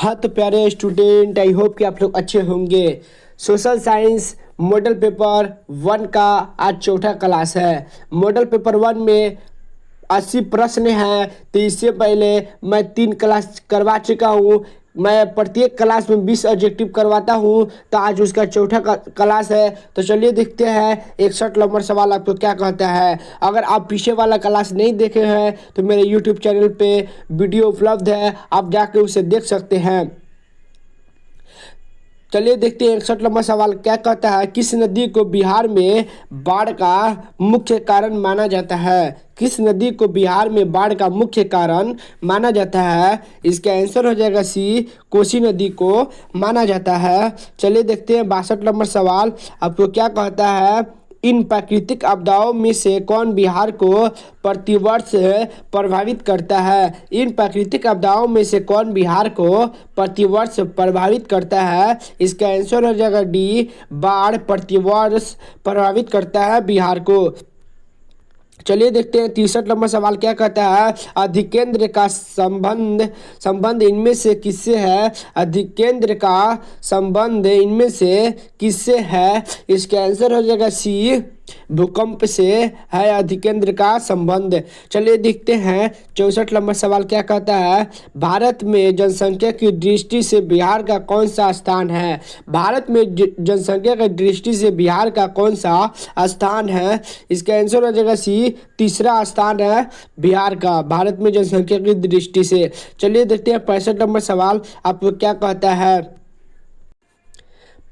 हाँ तो प्यारे स्टूडेंट, आई होप कि आप लोग अच्छे होंगे। सोशल साइंस मॉडल पेपर 1 का आज चौथा क्लास है। मॉडल पेपर 1 में 80 प्रश्न हैं। तो इससे पहले मैं 3 क्लास करवा चुका हूँ। मैं प्रत्येक क्लास में 20 ऑब्जेक्टिव करवाता हूँ। तो आज उसका चौथा क्लास है। तो चलिए देखते हैं 61 नंबर सवाल आपको क्या कहता है। अगर आप पीछे वाला क्लास नहीं देखे हैं तो मेरे यूट्यूब चैनल पे वीडियो उपलब्ध है, आप जाके उसे देख सकते हैं। चलिए देखते हैं 61 नंबर सवाल क्या कहता है। किस नदी को बिहार में बाढ़ का मुख्य कारण माना जाता है? किस नदी को बिहार में बाढ़ का मुख्य कारण माना जाता है? इसका आंसर हो जाएगा सी, कोसी नदी को माना जाता है। चलिए देखते हैं 62 नंबर सवाल आपको क्या कहता है। इन प्राकृतिक आपदाओं में से कौन बिहार को प्रतिवर्ष प्रभावित करता है? इन प्राकृतिक आपदाओं में से कौन बिहार को प्रतिवर्ष प्रभावित करता है? इसका आंसर हो जाएगा डी, बाढ़ प्रतिवर्ष प्रभावित करता है बिहार को। चलिए देखते हैं 63 नंबर सवाल क्या कहता है। अधिकेंद्र का संबंध इनमें से किससे है? अधिकेंद्र का संबंध इनमें से किससे है? इसका आंसर हो जाएगा सी, भूकंप से है अधिकेंद्र का संबंध। चलिए देखते हैं 64 नंबर सवाल क्या कहता है। भारत में जनसंख्या की दृष्टि से बिहार का कौन सा स्थान है? भारत में जनसंख्या की दृष्टि से बिहार का कौन सा स्थान है? इसका आंसर हो जाएगा सी, तीसरा स्थान है बिहार का भारत में जनसंख्या की दृष्टि से। चलिए देखते हैं 65 नंबर सवाल आपको क्या कहता है।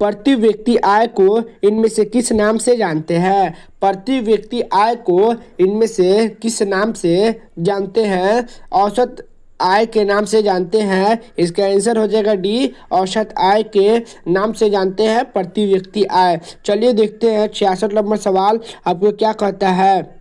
प्रति व्यक्ति आय को इनमें से किस नाम से जानते हैं? प्रति व्यक्ति आय को इनमें से किस नाम से जानते हैं? औसत आय के नाम से जानते हैं। इसका आंसर हो जाएगा डी, औसत आय के नाम से जानते हैं प्रति व्यक्ति आय। चलिए देखते हैं 66 नंबर सवाल आपको क्या कहता है।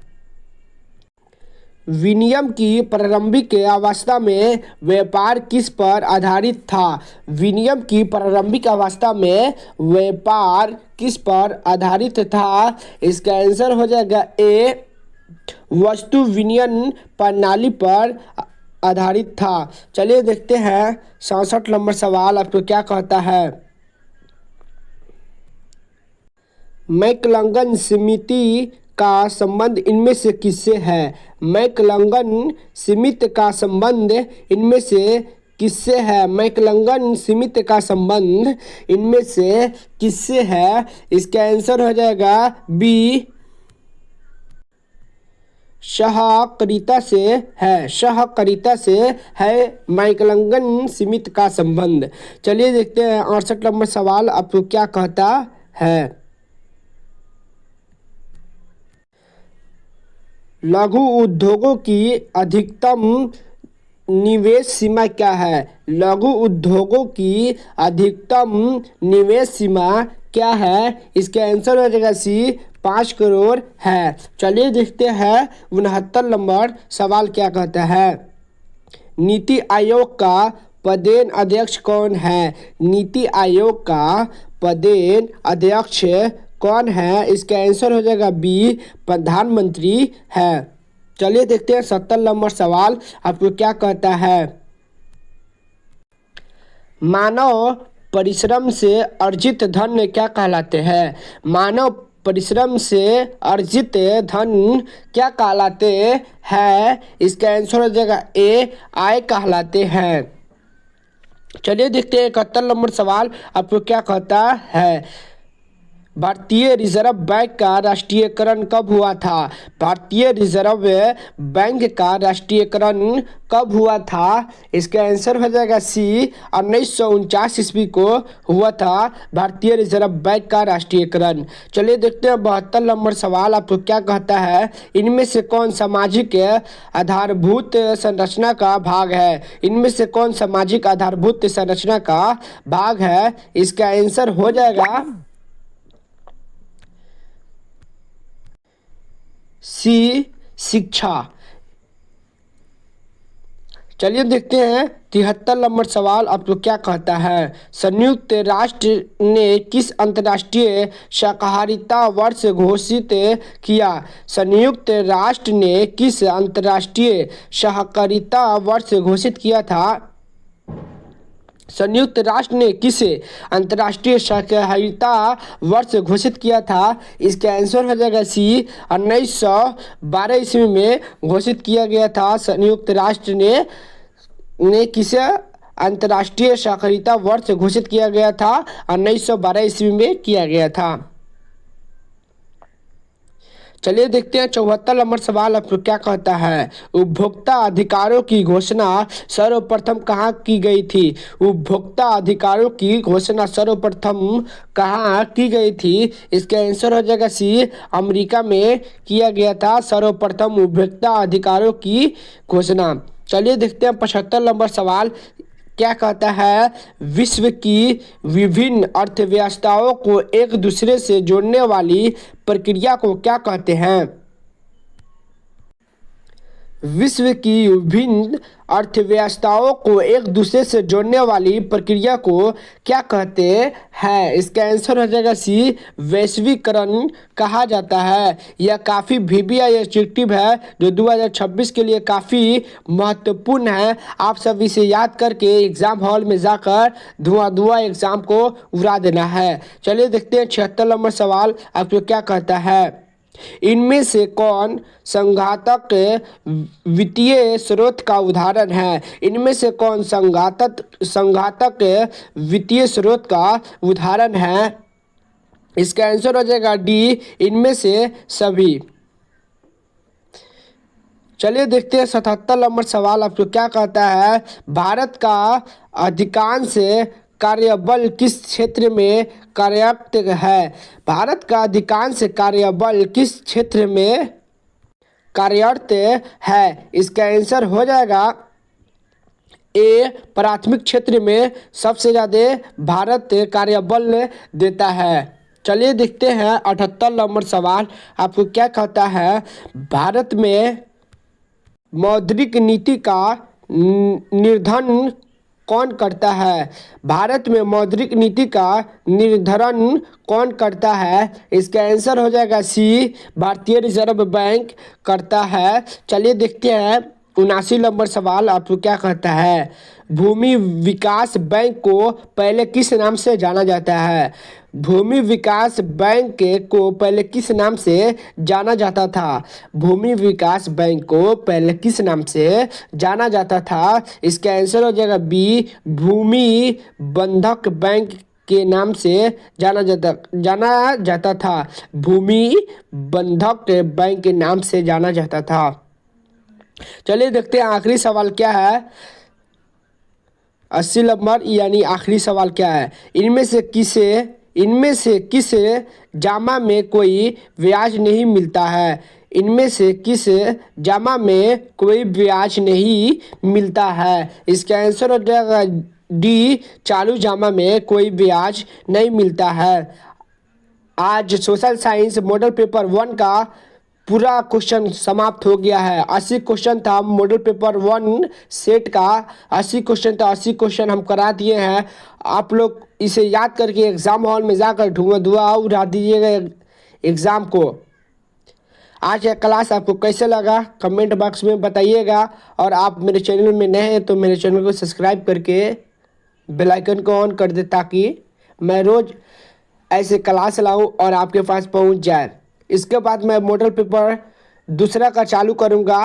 विनिमय की प्रारंभिक अवस्था में व्यापार किस पर आधारित था? विनिमय की प्रारंभिक अवस्था में व्यापार किस पर आधारित था? इसका आंसर हो जाएगा ए, वस्तु विनिमय प्रणाली पर आधारित था। चलिए देखते हैं 67 नंबर सवाल आपको क्या कहता है। मैक्लंगन समिति का संबंध इनमें से किससे है? मैक्लंगन समिति का संबंध इनमें से किससे है? मैक्लंगन समिति का संबंध इनमें से किससे है? इसका आंसर हो जाएगा बी, सहकारिता से है। सहकारिता से है मैक्लंगन समिति का संबंध। चलिए देखते हैं 68 नंबर सवाल आपको क्या कहता है। लघु उद्योगों की अधिकतम निवेश सीमा क्या है? लघु उद्योगों की अधिकतम निवेश सीमा क्या है? इसका आंसर हो जाएगा सी, 5 करोड़ है। चलिए देखते हैं 69 नंबर सवाल क्या कहता है। नीति आयोग का पदेन अध्यक्ष कौन है? नीति आयोग का पदेन अध्यक्ष कौन है? इसका आंसर हो जाएगा बी, प्रधानमंत्री है। चलिए देखते हैं 70 नंबर सवाल आपको क्या कहता है। मानव परिश्रम से अर्जित धन क्या कहलाते हैं? मानव परिश्रम से अर्जित धन क्या कहलाते हैं? इसका आंसर हो जाएगा ए, आय कहलाते हैं। चलिए देखते हैं 71 नंबर सवाल आपको क्या कहता है। भारतीय रिजर्व बैंक का राष्ट्रीयकरण कब हुआ था? भारतीय रिजर्व बैंक का राष्ट्रीयकरण कब हुआ था? इसका आंसर हो जाएगा सी, 1949 ईस्वी को हुआ था भारतीय रिजर्व बैंक का राष्ट्रीयकरण। चलिए देखते हैं 72 नंबर सवाल आपको क्या कहता है। इनमें से कौन सामाजिक आधारभूत संरचना का भाग है? इनमें से कौन सामाजिक आधारभूत संरचना का भाग है? इसका आंसर हो जाएगा सी, शिक्षा। चलिए देखते हैं 73 नंबर सवाल आपको क्या कहता है। संयुक्त राष्ट्र ने किस अंतर्राष्ट्रीय शाकाहारिता वर्ष घोषित किया? संयुक्त राष्ट्र ने किस अंतर्राष्ट्रीय शाकाहारिता वर्ष घोषित किया था? संयुक्त राष्ट्र ने किसे अंतर्राष्ट्रीय सहकारिता वर्ष घोषित किया था? इसका आंसर हो जाएगा सी, 1912 ईस्वी में घोषित किया गया था। संयुक्त राष्ट्र ने किसे अंतर्राष्ट्रीय सहकारिता वर्ष घोषित किया गया था? 1912 ईस्वी में किया गया था। चलिए देखते हैं 74 नंबर सवाल आपको क्या कहता है। उपभोक्ता अधिकारों की घोषणा सर्वप्रथम कहाँ की गई थी? उपभोक्ता अधिकारों की घोषणा सर्वप्रथम कहाँ की गई थी? इसका आंसर हो जाएगा सी, अमेरिका में किया गया था सर्वप्रथम उपभोक्ता अधिकारों की घोषणा। चलिए देखते हैं 75 नंबर सवाल क्या कहता है। विश्व की विभिन्न अर्थव्यवस्थाओं को एक दूसरे से जोड़ने वाली प्रक्रिया को क्या कहते हैं? विश्व की विभिन्न अर्थव्यवस्थाओं को एक दूसरे से जोड़ने वाली प्रक्रिया को क्या कहते हैं? इसका आंसर हो जाएगा सी, वैश्वीकरण कहा जाता है। यह काफ़ी VBI है जो 2026 के लिए काफ़ी महत्वपूर्ण है। आप सब इसे याद करके एग्ज़ाम हॉल में जाकर धुआं एग्ज़ाम को उड़ा देना है। चलिए देखते हैं 76 नंबर सवाल आपको क्या कहता है। इनमें से कौन संघातक वित्तीय स्रोत का उदाहरण है? इनमें से कौन संघातक वित्तीय स्रोत का उदाहरण है? इसका आंसर हो जाएगा डी, इनमें से सभी। चलिए देखते हैं 77 नंबर सवाल आपको क्या कहता है। भारत का अधिकांश कार्यबल किस क्षेत्र में कार्यरत है? भारत का अधिकांश कार्यबल किस क्षेत्र में कार्यरत है? इसका आंसर हो जाएगा ए, प्राथमिक क्षेत्र में सबसे ज़्यादा भारत कार्यबल देता है। चलिए देखते हैं 78 नंबर सवाल आपको क्या कहता है। भारत में मौद्रिक नीति का निर्धारण कौन करता है? भारत में मौद्रिक नीति का निर्धारण कौन करता है? इसका आंसर हो जाएगा सी, भारतीय रिजर्व बैंक करता है। चलिए देखते हैं 79 नंबर सवाल आपको क्या कहता है। भूमि विकास बैंक को पहले किस नाम से जाना जाता है? भूमि विकास बैंक को पहले किस नाम से जाना जाता था? भूमि विकास बैंक को पहले किस नाम से जाना जाता था? इसका आंसर हो जाएगा बी, भूमि बंधक बैंक के नाम से जाना जाता था। भूमि बंधक बैंक के नाम से जाना जाता था। चलिए देखते हैं आखिरी सवाल क्या है। 80 नंबर यानी आखिरी सवाल क्या है। इनमें से किसे जामा में कोई ब्याज नहीं मिलता है? इनमें से किस जामा में कोई ब्याज नहीं मिलता है? इसका आंसर हो जाएगा डी, चालू जामा में कोई ब्याज नहीं मिलता है। आज सोशल साइंस मॉडल पेपर 1 का पूरा क्वेश्चन समाप्त हो गया है। 80 क्वेश्चन था मॉडल पेपर 1 सेट का, 80 क्वेश्चन था, 80 क्वेश्चन हम करा दिए हैं। आप लोग इसे याद करके एग्ज़ाम हॉल में जाकर धुआं उड़ा दीजिएगा एग्ज़ाम को। आज का क्लास आपको कैसे लगा कमेंट बॉक्स में बताइएगा। और आप मेरे चैनल में नए हैं तो मेरे चैनल को सब्सक्राइब करके बेल आइकन को ऑन कर दे ताकि मैं रोज़ ऐसे क्लास लाऊं और आपके पास पहुंच जाए। इसके बाद मैं मॉडल पेपर दूसरा का चालू करूंगा